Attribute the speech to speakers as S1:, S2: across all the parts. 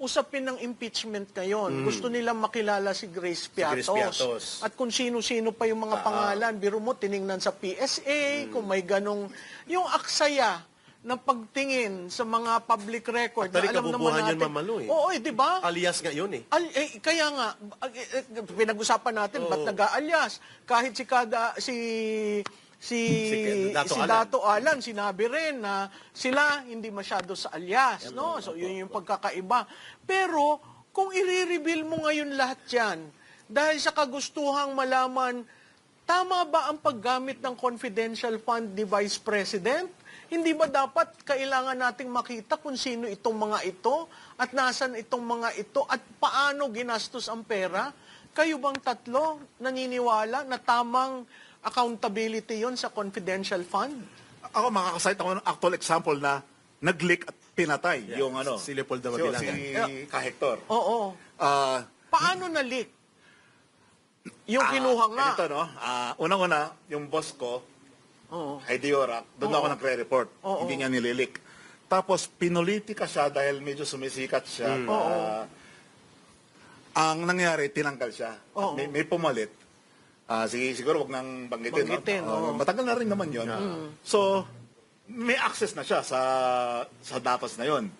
S1: usapin ng impeachment ngayon. Gusto nilang makilala si Grace Piatos.
S2: Piatos.
S1: At kung sino-sino pa yung mga pangalan. Biro mo, tiningnan sa PSA, kung may ganong... Yung aksaya na pagtingin sa mga public record.
S2: Actually,
S1: na alam naman
S2: kabubuhan
S1: natin.
S2: yun, Ma'am Malu, eh.
S1: Oo, di ba?
S2: Alias nga yun eh.
S1: Kaya nga, pinag-usapan natin, ba't nag-aalyas? Kahit si Dato Alan, sinabi rin na sila hindi masyado sa alyas, no? So, yun yung pagkakaiba. Pero, kung i-reveal mo ngayon lahat yan, dahil sa kagustuhang malaman, tama ba ang paggamit ng confidential fund ni Vice President? Hindi ba dapat kailangan nating makita kung sino itong mga ito at nasan itong mga ito at paano ginastos ang pera? Kayo bang tatlo naniniwala na tamang accountability yon sa confidential fund?
S3: Ako makakasite ako ng actual example na nag-leak at pinatay yung
S2: Si Leopoldo Mabilangan.
S3: si Kahektor.
S1: Oo. Paano na-leak? Yung kinuha nga.
S3: Ito, no? Unang-una, yung boss ko,
S1: Oo.
S3: Heidi Orak, doon ako nagre-report. Hindi niya nililik. Tapos, pinulitika siya dahil medyo sumisikat siya. Ang nangyari, tinanggal siya. At may pumalit. Siguro wag nang banggitin. No? Matagal na rin naman yun. So, may access na siya sa datos na yun.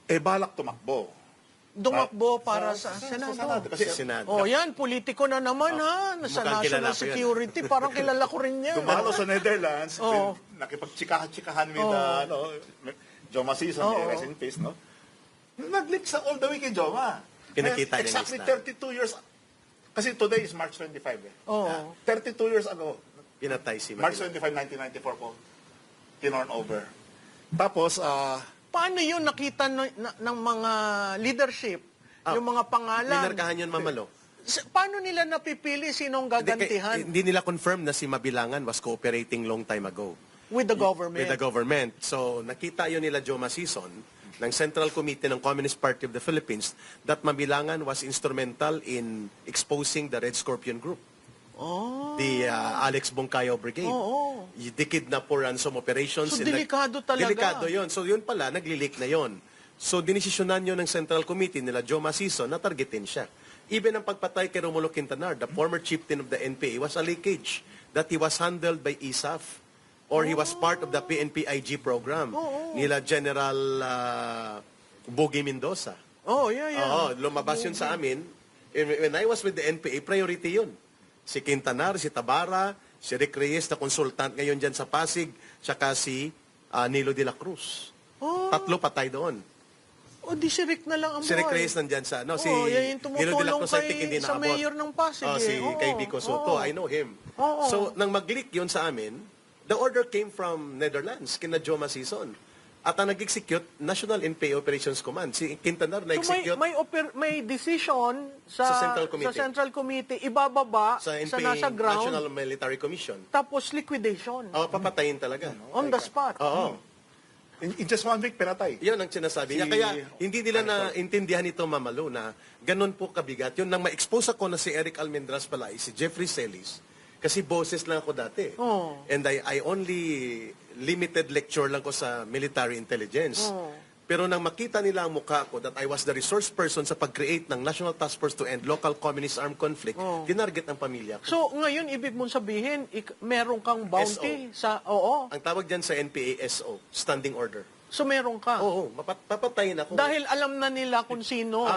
S3: Balak tumakbo.
S1: Dumakbo para sa Senado.
S3: Kasi
S2: Senado.
S1: Yan, politiko na naman ha. Sa
S2: Mukhang kilala
S1: national
S2: ko yan.
S1: security, parang kilala ko rin yan.
S3: dumalo sa Netherlands, nakipagtsikahan with Joma Season, rest in peace, no? Nag-leak sa all the way kay Joma.
S2: Pinakita niya
S3: exactly
S2: yung
S3: 32 years. Kasi today is March 25 eh. 32 years ago,
S2: Pinatay si
S3: March
S2: Mabilangan.
S3: 25, 1994 po, tinorn over. Tapos,
S1: Paano yun nakita ng mga leadership? Yung mga pangalan?
S2: Minarkahan yun, Ma'am Malu.
S1: Paano nila napipili sinong gagantihan?
S2: Hindi nila confirm na si Mabilangan was cooperating long time ago.
S1: With the government?
S2: With the government. So, nakita yun nila Joma Season ng Central Committee ng Communist Party of the Philippines that Mabilangan was instrumental in exposing the Red Scorpion Group. The Alex Bongcayo Brigade. The kidnap for ransom operations.
S1: So, delikado talaga.
S2: Delikado yun. So, yun pala, nagli-leak na yun. So, dinesisyonan yun ng Central Committee nila Joma Season na targetin siya. Even ang pagpatay kay Romulo Quintanar, the former chieftain of the NPA, was a leakage that he was handled by ISAF or he was part of the PNP-IG program nila General Bogie Mendoza. Lumabas yun sa amin. When I was with the NPA, priority yun. Si Quintanar, si Tabara, si Rick Reyes na consultant ngayon dyan sa Pasig, tsaka si Nilo de la Cruz. Tatlo patay doon.
S1: Di si Rick na lang ang
S2: Si Rick
S1: buhay.
S2: Reyes nandyan sa, si
S1: yan yung
S2: Nilo de la
S1: tumutulong
S2: Cruz, I think, hindi
S1: sa
S2: naabot.
S1: mayor ng Pasig.
S2: Si kay Vico Soto, I know him. So, nang mag-leak yun sa amin, the order came from Netherlands, kina Joma Season. At ang nag-execute, National NPA Operations Command. Si Quintanar na-execute
S1: may decision sa Central Committee, ibababa
S2: sa NPA,
S1: nasa ground,
S2: National Military Commission.
S1: tapos liquidation.
S2: Papatayin talaga.
S1: On the spot.
S3: in just 1 week, pinatay.
S2: Yan ang sinasabi niya. Kaya hindi nila naintindihan ito, Mamalo, na ganun po kabigat. Yun, nang ma-expose ako na si Eric Almendras pala, si Jeffrey Celis, kasi boses lang ako dati. And I only limited lecture lang ko sa military intelligence. Pero nang makita nila ang mukha ko that I was the resource person sa pag-create ng National Task Force to End Local Communist Armed Conflict, tinarget ang pamilya ko.
S1: So, ngayon, ibig mong sabihin, meron kang bounty sa...
S2: Ang tawag dyan sa NPA, SO, Standing Order.
S1: So, meron ka.
S2: Papatayin ako.
S1: Dahil alam na nila kung sino.